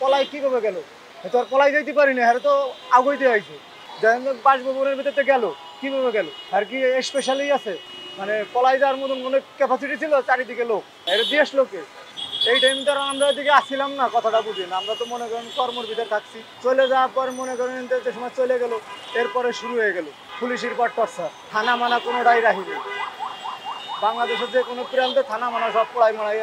পলাই কিভাবে গেল? তো আর পলাই যাইতে পারি না, হ্যাঁ তো আগুইতে আইছে। যেন বাসভবনের ভিতরে গেল, কিভাবে গেল? আর কি স্পেশালি আছে? মানে পলাই যাওয়ার মতন কোনো ক্যাপাসিটি ছিল? চারিদিকে লোক, এটা দেশ লোকে। এই টাইমটা আমরা এদিকে আসছিলাম না, কথাটা বুঝি না। আমরা তো মনে করেন কর্মর ভিতরে থাকছি, চলে যাওয়ার পর মনে করেন যে সময় চলে গেল, এরপরে শুরু হয়ে গেল পুলিশের পর টর্চার। থানা মানা কোনোটাই রাখিনি। বাংলাদেশের যে কোনো প্রান্তে থানা মানা সব পড়াই মানাই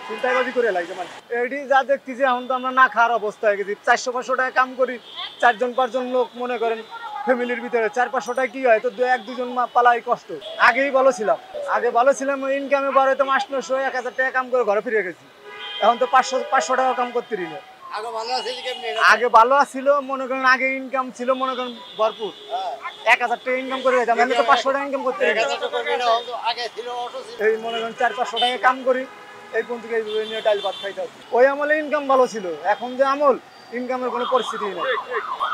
চিন্তাবাজি করে লাগছে। মানে এটি যা দেখতেছি, এখন তো আমরা না খাওয়ার অবস্থা হয়ে গেছি। 400-500 টাকা কাম করি, 4জন-5জন লোক মনে করেন ফ্যামিলির ভিতরে 400-500 টাকা কি হয়? তো 1-2 জন পালাই কষ্ট। আগেই ভালো ছিলাম, আগে ভালো ছিলাম, ইনকামে বাড়াইতাম 800-900-1000 টাকা কাম করে ঘরে ফিরে গেছি। এখন তো 500 টাকা কাম করতে পারি না। আগে ভালো ছিল, মনে করেন আগে ইনকাম ছিল মনে করেন ভরপুর, 1000 টাকা ইনকাম করে যেতাম। আমি তো 500 টাকা ইনকাম করতে পারি না। এই মনে করেন 400-500 টাকা কাম করি, এই পর্যন্ত নিয়ে ডাল ভাত খাইতে হচ্ছে। ওই আমলে ইনকাম ভালো ছিল, এখন যে আমল ইনকামের কোনো পরিস্থিতি নেই।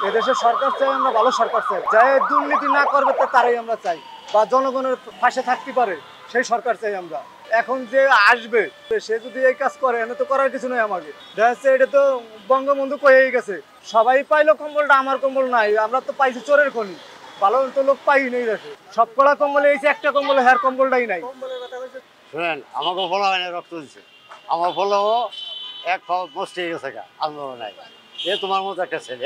এদেশের সরকার চাই আমরা ভালো সরকার চাই, যাই দুর্নীতি না করবে তো তারাই আমরা চাই, বা জনগণের পাশে থাকতে পারে সেই সরকার চাই আমরা। এখন যে আসবে সে যদি এই কাজ করে, এনে তো করার কিছু নয়। আমাকে দেখা যাচ্ছে এটা তো বঙ্গবন্ধু কয়েই গেছে, সবাই পাইলো কম্বলটা, আমার কম্বল নাই। আমরা তো পাইছি চোরের খনি, ভালো তো লোক পাই নেই দেখে। সব কড়া কম্বলে এই একটা কম্বলে হ্যার কম্বলটাই নাই। শুনেন, আমাকে বলা হয় না রক্ত দিচ্ছে, আমার বললেও এক মস্তি গেছে গা আন্দোলন নাই। এ তোমার মতো একটা ছেলে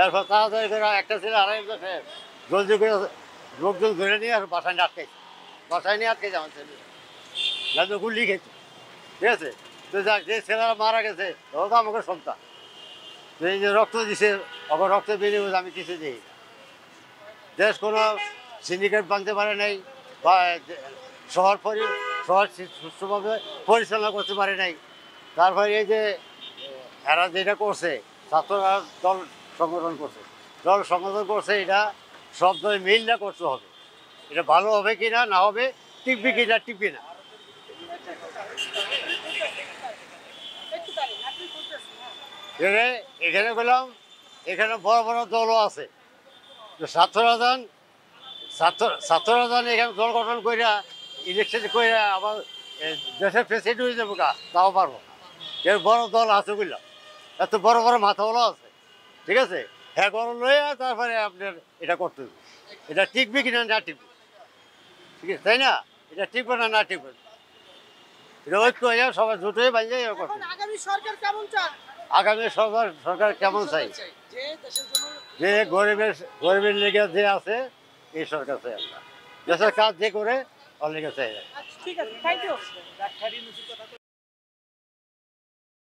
এরপর তাড়াতাড়ি করে একটা ছেলে আড়াইটা জলদি করে লোকজন ধরে নিয়ে আর বাসায় নিয়ে আটকেছে আমার ছেলে, না তো গুলি খেয়েছে। ঠিক আছে, তো যাক, যে ছেলেরা মারা গেছে ওরা তো আমাকে সন্তান। তো এই যে রক্ত দিছে, ওকে রক্ত বিনিময়ে আমি কিছু দিই না। দেশ কোনো সিন্ডিকেট ভাঙতে পারে নাই, বা শহর সুস্থভাবে পরিচালনা করতে পারে নাই। তারপরে এই যে এরা যেটা করছে, ছাত্ররা দল সংগঠন করছে, এটা সব দল মিলটা করতে হবে। এটা ভালো হবে কি না হবে, টিকবি কি না টিকবি না। এখানে গেলাম, এখানে বড় বড় দলও আছে। তো ছাত্ররা যান এখানে দল গঠন করে ইলেকশন করে আবার দেশের প্রেসিডেন্ট হয়ে যাবো গা, তাও পারবো। এর বড় দল আছে বুঝলাম, এত বড় বড় মাথাওয়ালা আছে। ঠিক আছে, হ্যাঁ গরম লইয়া তারপরে আপনার এটা করতে হবে। এটা টিকবে কিনা না টিকবে, ঠিক আছে তাই না? এটা টিকবে না টিকবে, এটা ঐক্য হয়ে সবাই জোট হয়ে বাঁধে করতে। আগামী সরকার কেমন চাই? যে গরিবের লেগে যে আছে এই সরকার চাই আমরা। দেশের কাজ যে করে ওর লেগে চাই। ঠিক আছে, থ্যাংক ইউ।